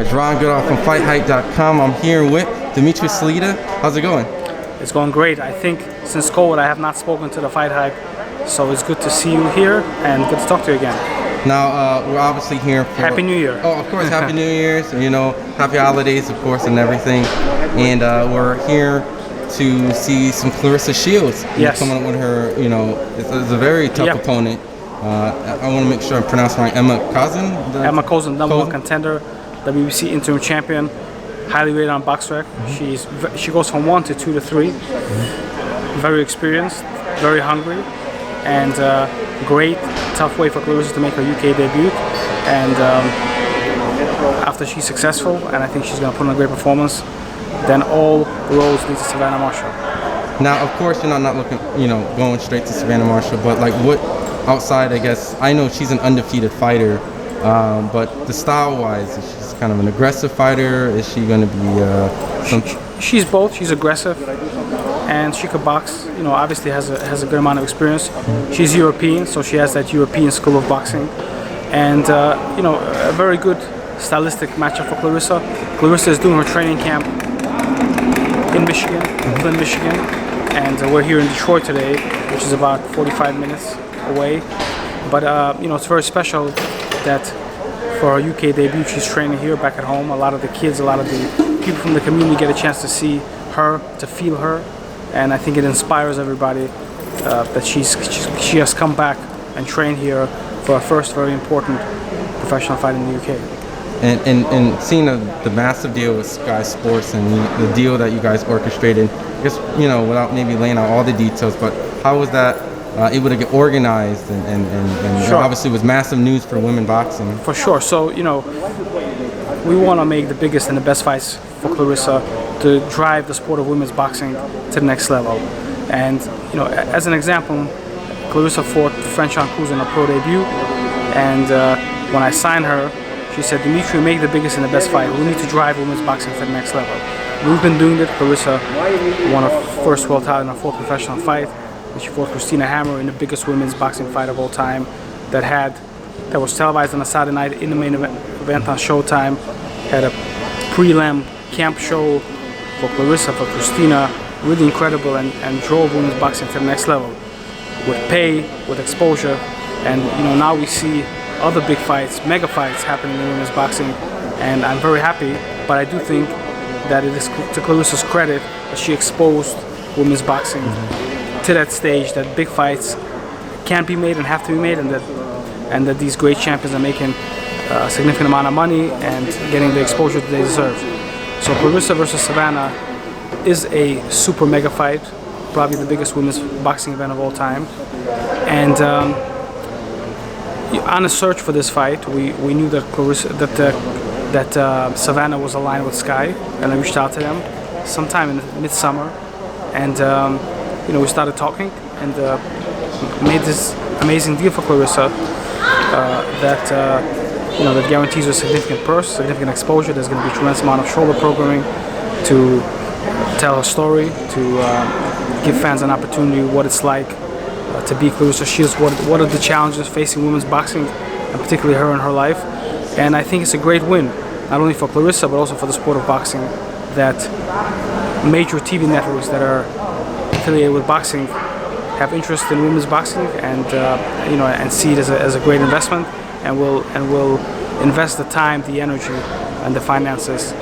It's Ron Goodall from FightHype.com. I'm here with Demetrius Salita. How's it going? It's going great. I think since COVID I have not spoken to the FightHype, so it's good to see you here and good to talk to you again. Now, we're obviously here for... Happy New Year. Oh, of course, Happy New Year's. You know, happy holidays, of course, and everything. And we're here to see some Claressa Shields. Yes. Coming up with her, you know, it's a very tough opponent. I want to make sure I pronounce right. Ema Kozin? Ema Kozin, number one contender, WBC interim champion, highly rated on BoxRec. She goes from 1 to 2 to 3. Very experienced, very hungry, and great, tough way for Claressa to make her UK debut. And after she's successful, and I think she's going to put in a great performance, then all roads lead to Savannah Marshall. Now, of course, you're not looking, you know, going straight to Savannah Marshall, but like what outside, I guess, I know she's an undefeated fighter, but the style-wise, is she kind of an aggressive fighter? Is she going to be She's both. She's aggressive, and she could box. You know, obviously has a good amount of experience. She's European, so she has that European school of boxing, and you know, a very good stylistic matchup for Claressa. Claressa is doing her training camp in Michigan, Flint, Michigan, and we're here in Detroit today, which is about 45 minutes away. But you know, it's very special that for her UK debut, she's training here back at home. A lot of the kids, a lot of the people from the community get a chance to see her, to feel her, and I think it inspires everybody that she has come back and trained here for her first very important professional fight in the UK. And seeing the massive deal with Sky Sports and the deal that you guys orchestrated, I guess, you know, without maybe laying out all the details, but how was that able to get organized and Sure. Obviously it was massive news for women boxing. For sure. So, you know, we want to make the biggest and the best fights for Claressa to drive the sport of women's boxing to the next level. And, you know, as an example, Claressa fought French Cruz in her pro debut, and when I signed her, she said, "Dimitri, make the biggest and the best fight. We need to drive women's boxing to the next level." We've been doing it. Claressa won her first world title in her fourth professional fight. She fought Christina Hammer in the biggest women's boxing fight of all time that was televised on a Saturday night in the main event on Showtime. Had a prelim camp show for Claressa, for Christina, really incredible, and drove women's boxing to the next level with pay, with exposure. And you know, now we see other big fights, mega fights happening in women's boxing, and I'm very happy. But I do think that it is to Claressa's credit that she exposed women's boxing to that stage, that big fights can be made and have to be made, and that these great champions are making a significant amount of money and getting the exposure that they deserve. So Claressa versus Savannah is a super mega fight, probably the biggest women's boxing event of all time. And on a search for this fight, we knew that Savannah was aligned with Sky, and I reached out to them sometime in midsummer, and you know, we started talking and made this amazing deal for Claressa that you know, that guarantees a significant purse, significant exposure. There's going to be a tremendous amount of shoulder programming to tell her story, to give fans an opportunity what it's like to be Claressa Shields, what are the challenges facing women's boxing, and particularly her in her life. And I think it's a great win, not only for Claressa but also for the sport of boxing, that major TV networks that are affiliated with boxing have interest in women's boxing, and you know, and see it as a great investment, and will invest the time, the energy, and the finances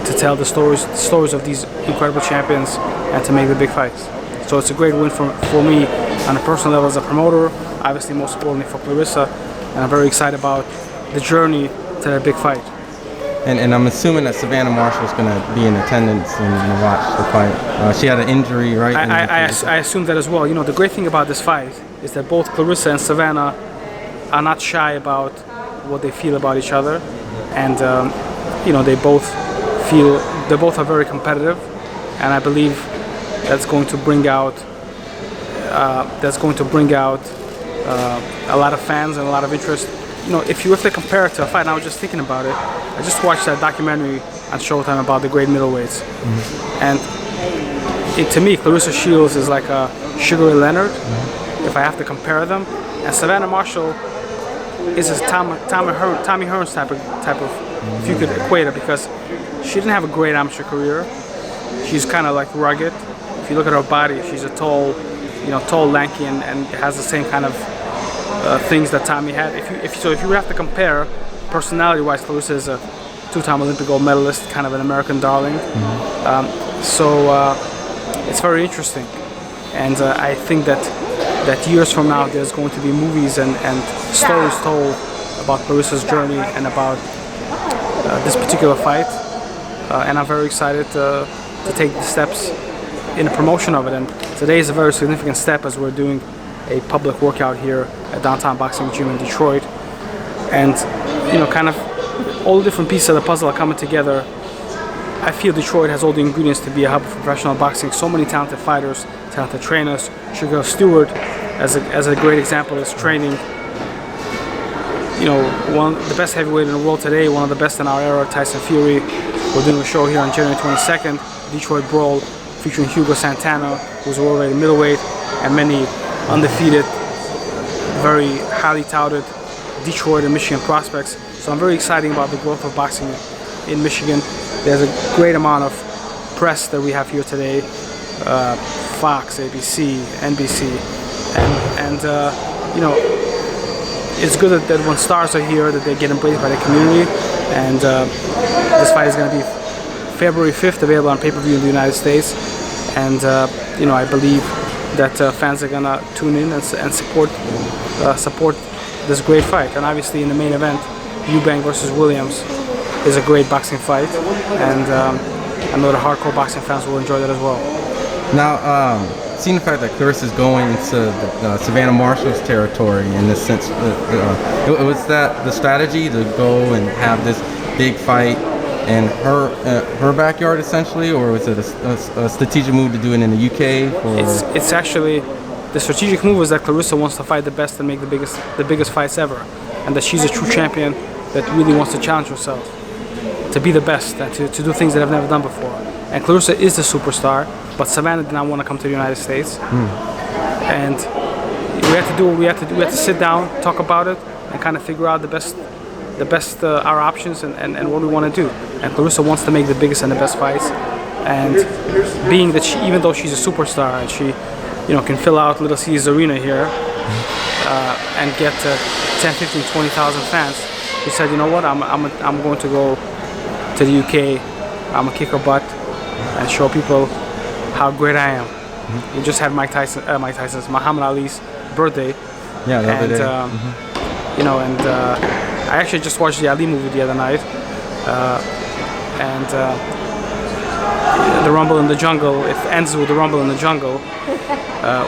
to tell the stories of these incredible champions and to make the big fights. So it's a great win for me on a personal level as a promoter, obviously most importantly for Claressa, and I'm very excited about the journey to that big fight. And I'm assuming that Savannah Marshall is going to be in attendance and watch the fight. She had an injury, right? I assume that as well. You know, the great thing about this fight is that both Claressa and Savannah are not shy about what they feel about each other, and you know, they both are very competitive, and I believe that's going to bring out a lot of fans and a lot of interest. You know, if you have to compare it to a fight, and I was just thinking about it. I just watched that documentary on Showtime about the great middleweights, and to me, Claressa Shields is like a Sugar Ray Leonard, if I have to compare them, and Savannah Marshall is a Tommy Hearns type of if you could equate it, because she didn't have a great amateur career. She's kind of like rugged. If you look at her body, she's a tall, tall, lanky, and has the same kind of things that Tommy had. If you would have to compare personality-wise, Claressa is a two-time Olympic gold medalist, kind of an American darling. So it's very interesting, and I think that years from now there's going to be movies and stories told about Claressa's journey and about this particular fight, and I'm very excited to take the steps in the promotion of it. And today is a very significant step as we're doing a public workout here at Downtown Boxing Gym in Detroit, and kind of all the different pieces of the puzzle are coming together. I feel Detroit has all the ingredients to be a hub for professional boxing. So many talented fighters, talented trainers. Sugar Stewart, as a great example, is training. One of the best heavyweight in the world today, one of the best in our era, Tyson Fury. We're doing a show here on January 22nd, Detroit Brawl, featuring Hugo Santana, who's a world-rated middleweight, and many undefeated, very highly touted Detroit and Michigan prospects. So I'm very excited about the growth of boxing in Michigan. There's a great amount of press that we have here today, Fox, ABC, NBC, and it's good that when stars are here, that they get embraced by the community. And this fight is going to be February 5th, available on pay-per-view in the United States. And I believe that fans are going to tune in and support this great fight. And obviously in the main event, Eubank versus Williams is a great boxing fight, and I know the hardcore boxing fans will enjoy that as well. Now, seeing the fact that Claressa is going into the Savannah Marshall's territory in this sense, was that the strategy to go and have this big fight in her backyard essentially, or was it a strategic move to do it in the UK? It's actually, the strategic move is that Claressa wants to fight the best and make the biggest fights ever, and that she's a true champion that really wants to challenge herself to be the best and to do things that I've never done before. And Claressa is the superstar, but Savannah did not want to come to the United States. And we had to do what we had to do. We had to sit down, talk about it, and kind of figure out the best our options and what we want to do. And Claressa wants to make the biggest and the best fights. And being that even though she's a superstar and she can fill out Little Caesars Arena here and get 10, 15, 20,000 fans, she said, you know what, I'm going to go to the UK, I'm gonna kick her butt and show people how great I am. We just had Muhammad Ali's birthday. Yeah, the other day. I actually just watched the Ali movie the other night, and the Rumble in the Jungle. It ends with the Rumble in the Jungle,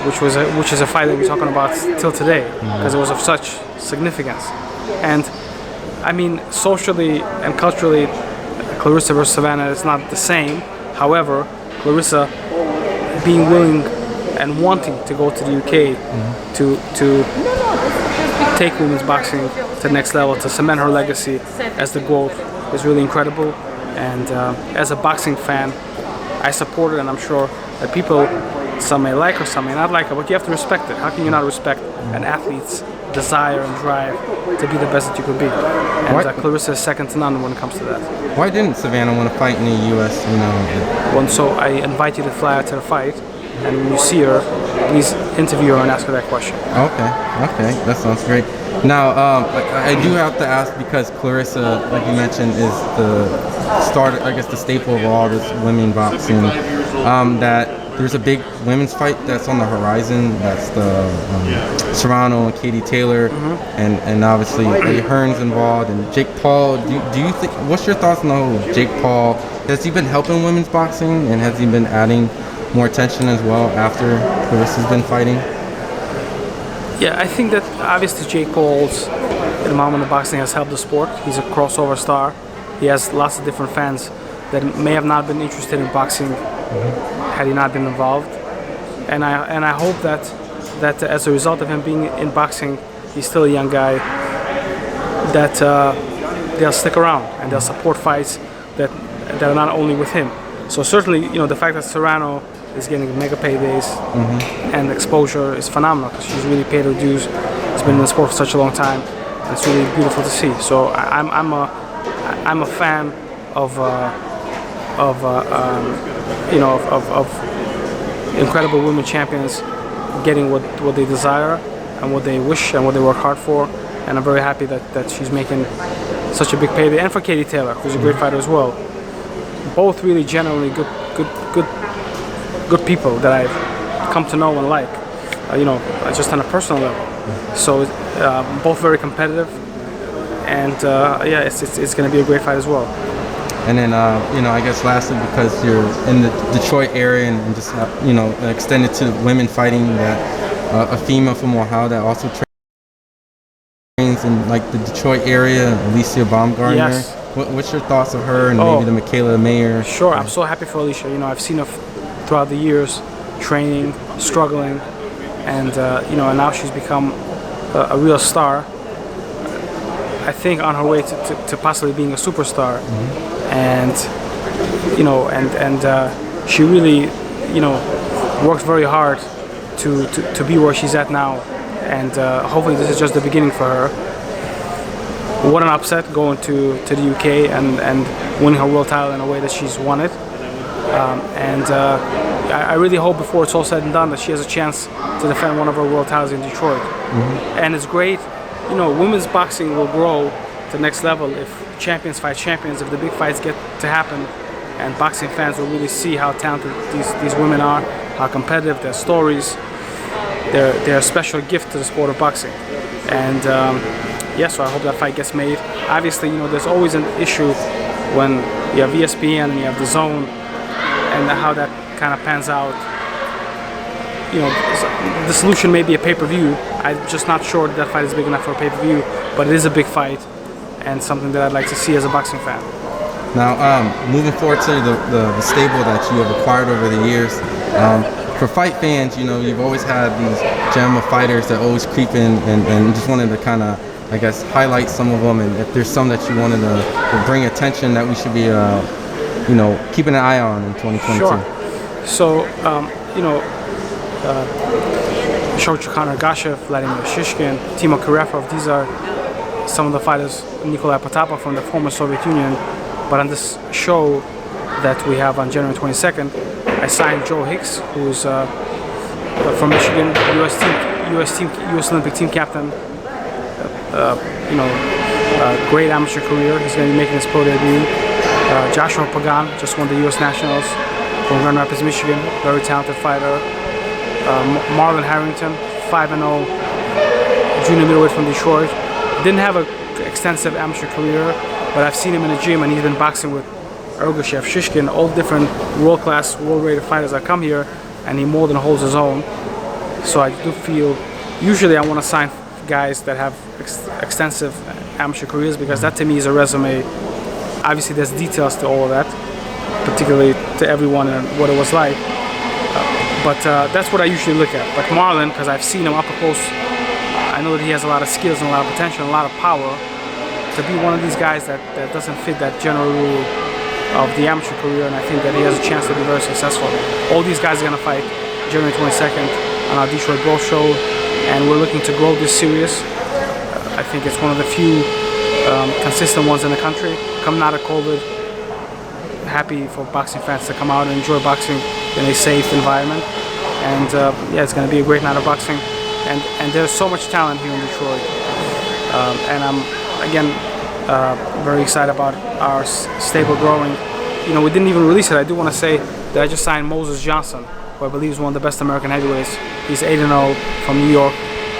which is a fight that we're talking about till today because it was of such significance. And I mean, socially and culturally, Claressa versus Savannah is not the same. However, Claressa being willing and wanting to go to the UK to take women's boxing to the next level, to cement her legacy as the G.W.O.A.T is really incredible. And as a boxing fan, I support it, and I'm sure that people, some may like her, some may not like her, but you have to respect it. How can you not respect an athlete's desire and drive to be the best that you could be? And Claressa is second to none when it comes to that. Why didn't Savannah want to fight in the U.S.? Well, so I invite you to fly out to the fight, and when you see her, please interview her and ask her that question. Okay, that sounds great. Now, I do have to ask, because Claressa, like you mentioned, is the starter, I guess the staple of all this women boxing, that there's a big women's fight that's on the horizon. That's the Serrano and Katie Taylor, and obviously Eddie Hearn's involved, and Jake Paul. Do you think? What's your thoughts on the whole Jake Paul? Has he been helping women's boxing, and has he been adding more attention as well after Claressa's been fighting? Yeah, I think that obviously Jake Paul's involvement in boxing has helped the sport. He's a crossover star. He has lots of different fans that may have not been interested in boxing had he not been involved. And I hope that as a result of him being in boxing, he's still a young guy, that they'll stick around and they'll support fights that are not only with him. So certainly, the fact that Serrano is getting mega paydays and exposure is phenomenal, because she's really paid her dues. She's been in the sport for such a long time. And it's really beautiful to see. So I'm a I'm a fan of incredible women champions getting what they desire and what they wish and what they work hard for, and I'm very happy that she's making such a big payday. And for Katie Taylor, who's a great fighter as well. Both really genuinely good people that I've come to know and like, just on a personal level. So both very competitive, and yeah, it's going to be a great fight as well. And then, I guess lastly, because you're in the Detroit area and just, extended to women fighting, that a female from Ohio that also trains in like the Detroit area, Alicia Baumgartner. Yes. What's your thoughts of her and maybe the Michaela Mayer? Sure, I'm so happy for Alicia. I've seen her throughout the years, training, struggling, and and now she's become a real star. I think on her way to possibly being a superstar, and she really worked very hard to be where she's at now, and hopefully this is just the beginning for her. What an upset going to the UK and winning her world title in a way that she's won it, I really hope before it's all said and done that she has a chance to defend one of her world titles in Detroit. And it's great. Women's boxing will grow to the next level if champions fight champions, if the big fights get to happen, and boxing fans will really see how talented these women are, how competitive, their stories. They're a special gift to the sport of boxing. And so I hope that fight gets made. Obviously, there's always an issue when you have ESPN and you have the Zone, and how that kind of pans out. The solution may be a pay-per-view. I'm just not sure that fight is big enough for a pay-per-view, but it is a big fight and something that I'd like to see as a boxing fan. Now, moving forward to the stable that you have acquired over the years, for fight fans, you've always had these gem of fighters that always creep in, and just wanted to kind of, I guess, highlight some of them, and if there's some that you wanted to bring attention that we should be, keeping an eye on in 2022. Sure. So, Shochukhan Gashev, Vladimir Shishkin, Timo Karefov, these are some of the fighters, Nikolai Potapov from the former Soviet Union. But on this show that we have on January 22nd, I signed Joe Hicks, who's from Michigan, U.S. Olympic team captain. Great amateur career. He's going to be making his pro debut. Joshua Pagan just won the U.S. Nationals from Grand Rapids, Michigan. Very talented fighter. Marlon Harrington, 5-0 junior middleweight from Detroit. Didn't have an extensive amateur career, but I've seen him in the gym, and he's been boxing with Ergashev, Shishkin, all different world-class, world-rated fighters that come here, and he more than holds his own. So I do feel, usually I want to sign guys that have extensive amateur careers, because that to me is a resume. Obviously there's details to all of that, particularly to everyone and what it was like. But that's what I usually look at. But Marlon, because I've seen him up close, I know that he has a lot of skills and a lot of potential and a lot of power to be one of these guys that doesn't fit that general rule of the amateur career, and I think that he has a chance to be very successful. All these guys are going to fight January 22nd on our Detroit Growth Show, and we're looking to grow this series. I think it's one of the few consistent ones in the country. Coming out of COVID, happy for boxing fans to come out and enjoy boxing in a safe environment. And it's going to be a great night of boxing. And there's so much talent here in Detroit. And I'm, again, very excited about our stable growing. We didn't even release it. I do want to say that I just signed Moses Johnson, who I believe is one of the best American heavyweights. He's 8-0 from New York,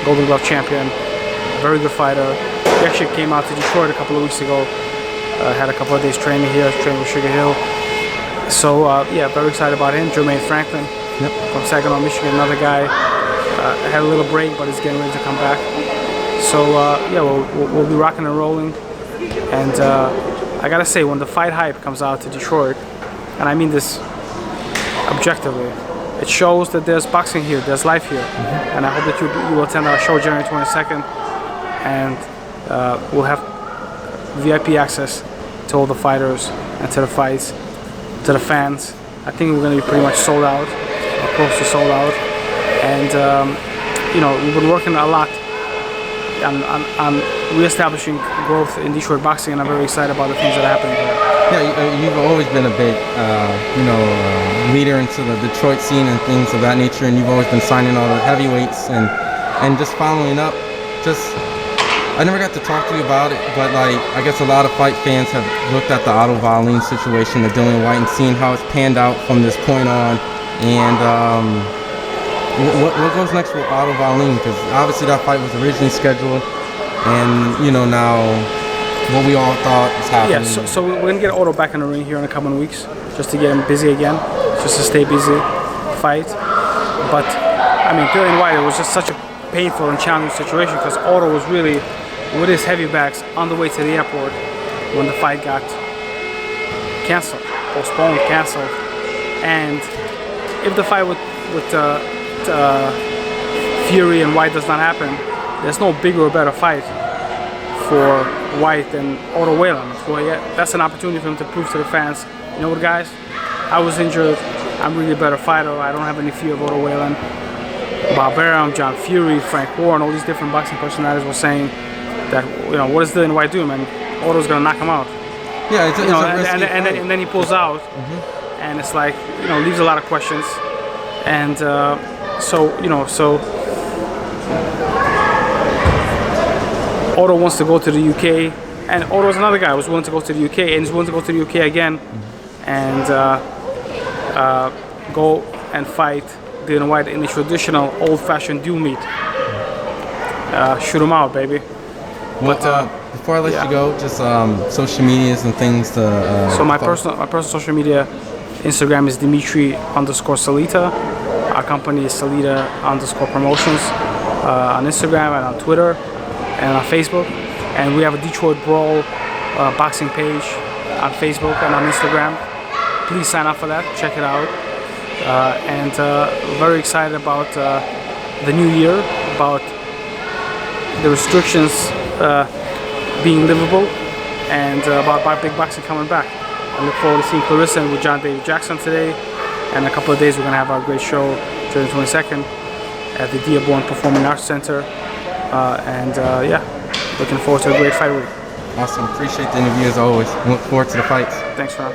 Golden Glove champion, very good fighter. He actually came out to Detroit a couple of weeks ago. Had a couple of days training here, training with Sugar Hill. So very excied about him. Jermaine Franklin from Saginaw, Michigan, another guy. Had a little break, but he's getting ready to come back. So we'll be rocking and rolling. And I gotta say, when the FightHype comes out to Detroit, and I mean this objectively, it shows that there's boxing here, there's life here. And I hope that you will attend our show January 22nd, and we'll have VIP access to all the fighters and to the fights, to the fans. I think we're going to be pretty much sold out, or close to sold out. And we've been working a lot I'm reestablishing growth in Detroit boxing, and I'm very excited about the things that are happening here. Yeah, you've always been a big, leader into the Detroit scene and things of that nature, and you've always been signing all the heavyweights and just following up. I never got to talk to you about it, but like I guess a lot of fight fans have looked at the Otto Wallin situation, the Dillian Whyte, and seeing how it's panned out from this point on. And what goes next with Otto Wallin? Because obviously that fight was originally scheduled, and now what we all thought was happening. Yeah, so we're gonna get Otto back in the ring here in a couple of weeks, just to get him busy again, just to stay busy, fight. But I mean, Dillian Whyte, it was just such a painful and challenging situation because Otto was really with his heavy bags on the way to the airport when the fight got postponed, canceled. And if the fight with Fury and Whyte does not happen, there's no bigger or better fight for Whyte than Otto Wallin. That's an opportunity for him to prove to the fans, you know what, guys, I was injured, I'm really a better fighter, I don't have any fear of Otto Wallin. Bob Arum, John Fury, Frank Warren, all these different boxing personalities were saying that, what does Dillian Whyte do, man? Otto's gonna knock him out. Yeah, it's and then he pulls out, and it's like, leaves a lot of questions. And so Otto wants to go to the UK, and Otto's another guy who's willing to go to the UK, and he's willing to go to the UK again, and go and fight Dillian Whyte in the traditional old-fashioned duel meet. Shoot him out, baby. Well, but before I let you go, just social medias and things to. So my personal social media, Instagram is Dimitri_Salita. Our company is Salita_Promotions on Instagram and on Twitter and on Facebook. And we have a Detroit Brawl boxing page on Facebook and on Instagram. Please sign up for that. Check it out. And very excited about the new year, about the restrictions being livable, and about big boxing coming back. I look forward to seeing Claressa with John David Jackson today, and in a couple of days we're going to have our great show June 22nd at the Dearborn Performing Arts Center, looking forward to a great fight week. Awesome, appreciate the interview as always. Look forward to the fights. Thanks, Ron.